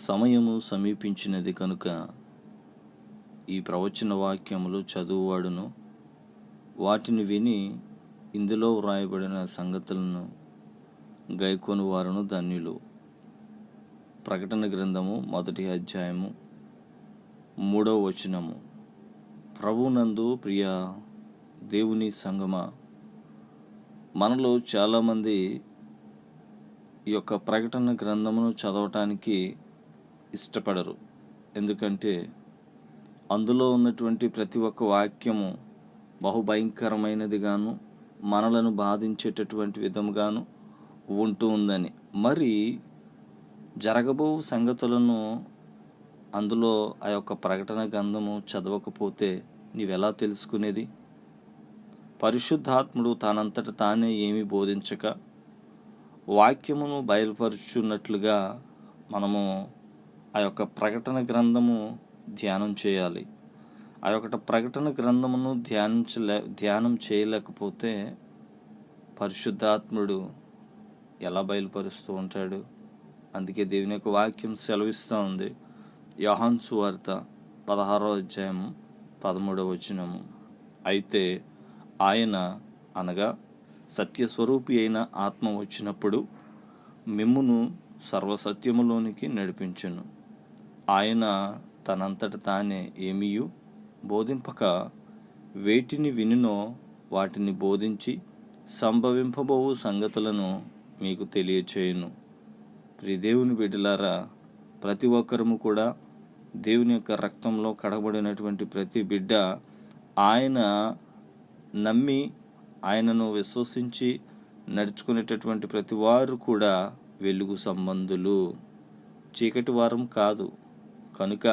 సమయము సమీపించినది కనుక ఈ ప్రవచన వాక్యములు చదువువాడును వాటిని విని ఇందులో వ్రాయబడిన సంగతులను గైకొని వారును ధన్యులు. ప్రకటన గ్రంథము 1వ అధ్యాయము 3వ వచనము. ప్రభునందు ప్రియ దేవుని సంగమా, మనలో చాలామంది ఈ యొక్క ప్రకటన గ్రంథమును చదవటానికి ఇష్టపడరు. ఎందుకంటే అందులో ఉన్నటువంటి ప్రతి ఒక్క వాక్యము బహుభయంకరమైనదిగాను మనలను బాధించేటటువంటి విధముగాను ఉంటూ ఉందని. మరి జరగబో సంగతులను అందులో ఆ యొక్క ప్రకటన గ్రంథము చదవకపోతే నీవెలా తెలుసుకునేది? పరిశుద్ధాత్ముడు తనంతట తానే ఏమి బోధించక వాక్యమును బయలుపరుచున్నట్లుగా మనము ఆ యొక్క ప్రకటన గ్రంథము ధ్యానం చేయాలి. ఆ యొక్క ప్రకటన గ్రంథమును ధ్యానం చేయలేకపోతే పరిశుద్ధాత్ముడు ఎలా బయలుపరుస్తూ ఉంటాడు? అందుకే దేవుని యొక్క వాక్యం సెలవిస్తూ ఉంది. యోహాను సువార్త 16వ అధ్యాయము 13వ వచనము. అయితే ఆయన అనగా సత్యస్వరూపి అయిన ఆత్మ వచ్చినప్పుడు మిమ్మును సర్వసత్యములోనికి నడిపించును. ఆయన తనంతట తానే ఏమీయు బోధింపక వేటిని వినునో వాటిని బోధించి సంభవింపబోవు సంగతులను మీకు తెలియచేయును. ప్రియ దేవుని బిడ్డలారా, ప్రతి ఒక్కరము కూడా దేవుని యొక్క రక్తంలో కడగబడినటువంటి ప్రతి బిడ్డ ఆయన నమ్మి ఆయనను విశ్వసించి నడుచుకునేటటువంటి ప్రతి వారు కూడా వెలుగు సంబంధులు, చీకటి వారం కాదు. కనుక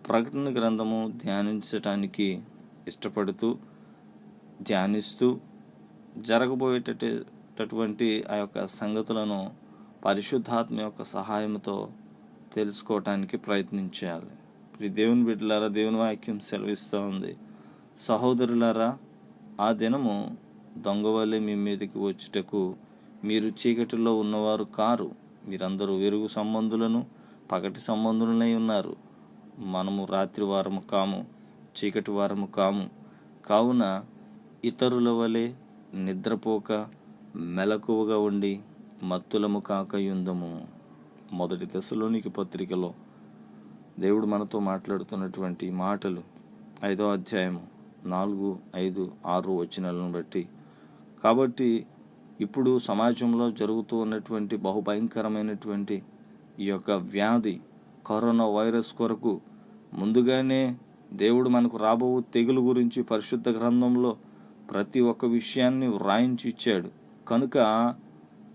ప్రకటన గ్రంథము ధ్యానించటానికి ఇష్టపడుతూ ధ్యానిస్తూ జరగబోయేటటువంటి ఆ యొక్క సంగతులను పరిశుద్ధాత్మ యొక్క సహాయంతో తెలుసుకోవటానికి ప్రయత్నించాలి. దేవుని బిడ్డలారా, దేవుని వాక్యం సెలవిస్తూ ఉంది. సహోదరులారా, ఆ దినము దొంగవలె మీ మీదకి వచ్చుటకు మీరు చీకటిలో ఉన్నవారు కారు. మీరందరూ వెలుగు సంబంధులను పగటి సంబంధులనై ఉన్నారు. మనము రాత్రి వారము కాము, చీకటి వారము కాము. కావున ఇతరుల వలె నిద్రపోక మెలకువగా ఉండి మత్తులము కాకయుందము. 1 తెస్సలోనికీ పత్రికలో దేవుడు మనతో మాట్లాడుతున్నటువంటి మాటలు 5వ అధ్యాయము 4, 5, 6 వచనాలను బట్టి. కాబట్టి ఇప్పుడు సమాజంలో జరుగుతూ ఉన్నటువంటి బహుభయంకరమైనటువంటి ఈ యొక్క వ్యాధి కరోనా వైరస్ కొరకు ముందుగానే దేవుడు మనకు రాబో తెగులు గురించి పరిశుద్ధ గ్రంథంలో ప్రతి ఒక్క విషయాన్ని వ్రాయించి ఇచ్చాడు. కనుక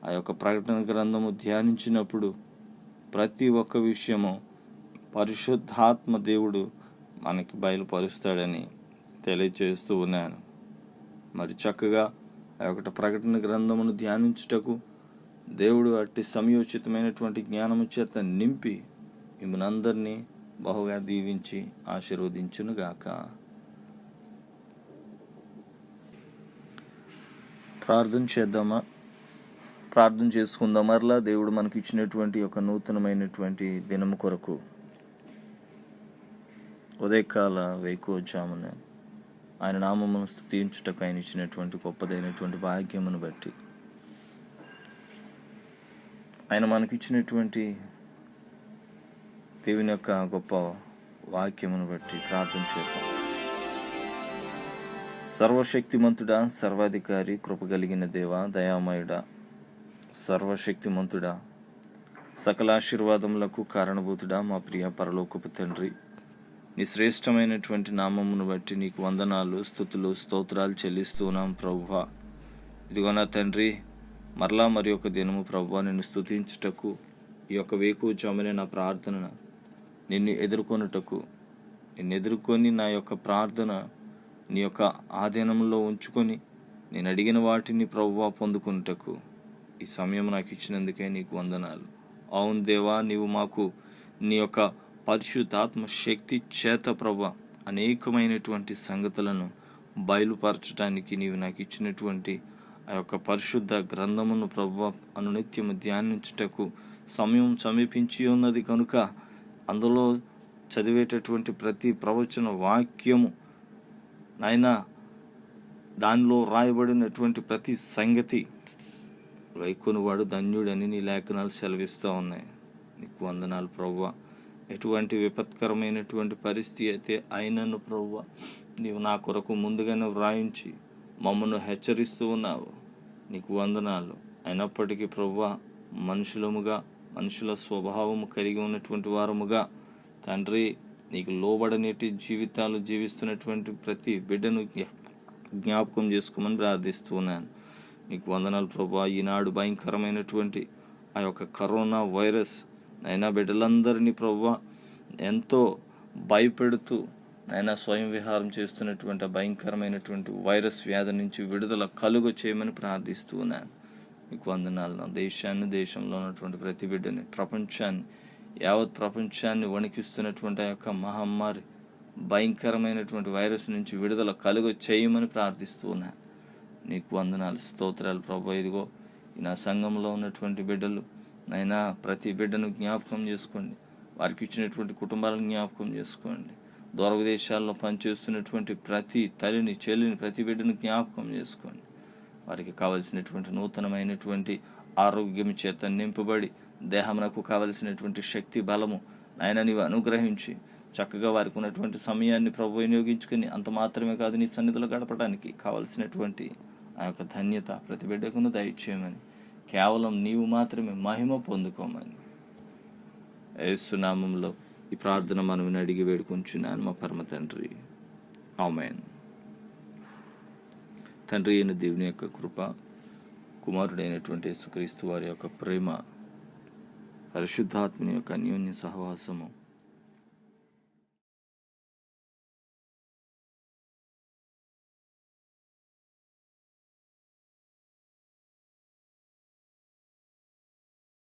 ఆ యొక్క ప్రకటన గ్రంథము ధ్యానించినప్పుడు ప్రతి ఒక్క విషయము పరిశుద్ధాత్మ దేవుడు మనకి బయలుపరుస్తాడని తెలియచేస్తూ ఉన్నాను. మరి చక్కగా ఆ యొక్క ప్రకటన గ్రంథమును ధ్యానించుటకు దేవుడు అట్టి సమయోచితమైనటువంటి జ్ఞానము చేత నింపి మిమ్మల్ని బహుగా దీవించి ఆశీర్వదించునుగాక. ప్రార్థన చేద్దామా? ప్రార్థన చేసుకుందాం. మరలా దేవుడు మనకి ఇచ్చినటువంటి ఒక నూతనమైనటువంటి దినము కొరకు ఉదయకాల వేకువజామున ఆయన నామమును స్తుతించుటకు ఆయన ఇచ్చినటువంటి గొప్పదైనటువంటి భాగ్యమును బట్టి, ఆయన మనకిచ్చినటువంటి దేవుని యొక్క గొప్ప వాక్యమును బట్టి ప్రార్థన చేద్దాం. సర్వశక్తిమంతుడా, సర్వాధికారి, కృపగలిగిన దేవ, దయామయుడా, సర్వశక్తిమంతుడా, సకల ఆశీర్వాదములకు కారణభూతుడా, మా ప్రియ పరలోకపు తండ్రి, నీ శ్రేష్టమైనటువంటి నామమును బట్టి నీకు వందనాలు, స్తుతులు, స్తోత్రాలు చెల్లిస్తున్నాం ప్రభువా. ఇదిగో నా తండ్రి, మరలా మరి ఒక దినము ప్రభువా నిన్ను స్తుతించుటకు ఈ యొక్క వేకువజామునే నా ప్రార్థన నిన్ను ఎదుర్కొనుటకు, నిన్ను ఎదుర్కొని నా యొక్క ప్రార్థన నీ యొక్క ఆధీనంలో ఉంచుకొని నేను అడిగిన వాటిని ప్రభువా పొందుకున్నటకు ఈ సమయం నాకు ఇచ్చినందుకే నీకు వందనాలు. అవును దేవా, నీవు మాకు నీ యొక్క పరిశుద్ధాత్మ శక్తి చేత ప్రభువా అనేకమైనటువంటి సంగతులను బయలుపరచడానికి నీవు నాకు ఇచ్చినటువంటి ఆ యొక్క పరిశుద్ధ గ్రంథమును ప్రభువా అనునిత్యము ధ్యానించుటకు సమయం సమీపించి ఉన్నది కనుక అందులో చదివేటటువంటి ప్రతి ప్రవచన వాక్యము నాయనా, దానిలో రాయబడినటువంటి ప్రతి సంగతి గైకొనువాడు ధన్యుడని నీ లేఖనాలు సెలవిస్తూ ఉన్నాయి. నీకు వందనాలు ప్రభువా. ఎటువంటి విపత్కరమైనటువంటి పరిస్థితి అయితే అయినను ప్రభువా, నీవు నా కొరకు ముందుగానే వ్రాయించి మమ్మను హెచ్చరిస్తూ ఉన్నావు. నీకు వందనాలు. అయినప్పటికీ ప్రభువా, మనుషుల స్వభావము కలిగి ఉన్నటువంటి వారముగా తండ్రి, నీకు లోబడనేటి జీవితాలు జీవిస్తున్నటువంటి ప్రతి బిడ్డను జ్ఞాపకం చేసుకోమని ప్రార్థిస్తూ ఉన్నాను. నీకు వందనాలు ప్రభువా. ఈనాడు భయంకరమైనటువంటి ఆ యొక్క కరోనా వైరస్ నైనా బిడ్డలందరినీ ప్రభువా ఎంతో భయపెడుతూ నైనా స్వయం విహారం చేస్తున్నటువంటి భయంకరమైనటువంటి వైరస్ వ్యాధి నుంచి విడుదల కలుగ చేయమని ప్రార్థిస్తూ ఉన్నాను. నీకు వందనాలు. నా దేశంలో ఉన్నటువంటి ప్రతి బిడ్డని, యావత్ ప్రపంచాన్ని వణికిస్తున్నటువంటి ఆ యొక్క మహమ్మారి భయంకరమైనటువంటి వైరస్ నుంచి విడుదల కలుగ చేయమని ప్రార్థిస్తూ ఉన్నాను. నీకు వందనాలు, స్తోత్రాలు ప్రభువా. ఇదిగో నా సంఘంలో ఉన్నటువంటి బిడ్డలు నైనా ప్రతి బిడ్డను జ్ఞాపకం చేసుకోండి. వారికి ఇచ్చినటువంటి కుటుంబాలను జ్ఞాపకం చేసుకోండి. దూర విదేశాల్లో పనిచేస్తున్నటువంటి ప్రతి తల్లిని, చెల్లిని, ప్రతి బిడ్డను జ్ఞాపకం చేసుకోండి. వారికి కావలసినటువంటి నూతనమైనటువంటి ఆరోగ్యం చేత నింపబడి దేహమునకు కావలసినటువంటి శక్తి, బలము నాయన నీవు అనుగ్రహించి చక్కగా వారికి ఉన్నటువంటి సమయాన్ని ప్రభు వినియోగించుకుని అంత మాత్రమే కాదు, నీ సన్నిధిలో గడపడానికి కావలసినటువంటి ఆ యొక్క ధన్యత ప్రతి బిడ్డకును దయచేయమని, కేవలం నీవు మాత్రమే మహిమ పొందుకోమని యేసు నామములో ఈ ప్రార్థన మనం అడిగి వేడుకొంచున్నాను మా పరమ తండ్రి. ఆమేన్. తండ్రి అయిన దేవుని యొక్క కృప, కుమారుడైనటువంటి యేసుక్రీస్తు వారి యొక్క ప్రేమ, పరిశుద్ధాత్మని యొక్క అన్యోన్య సహవాసము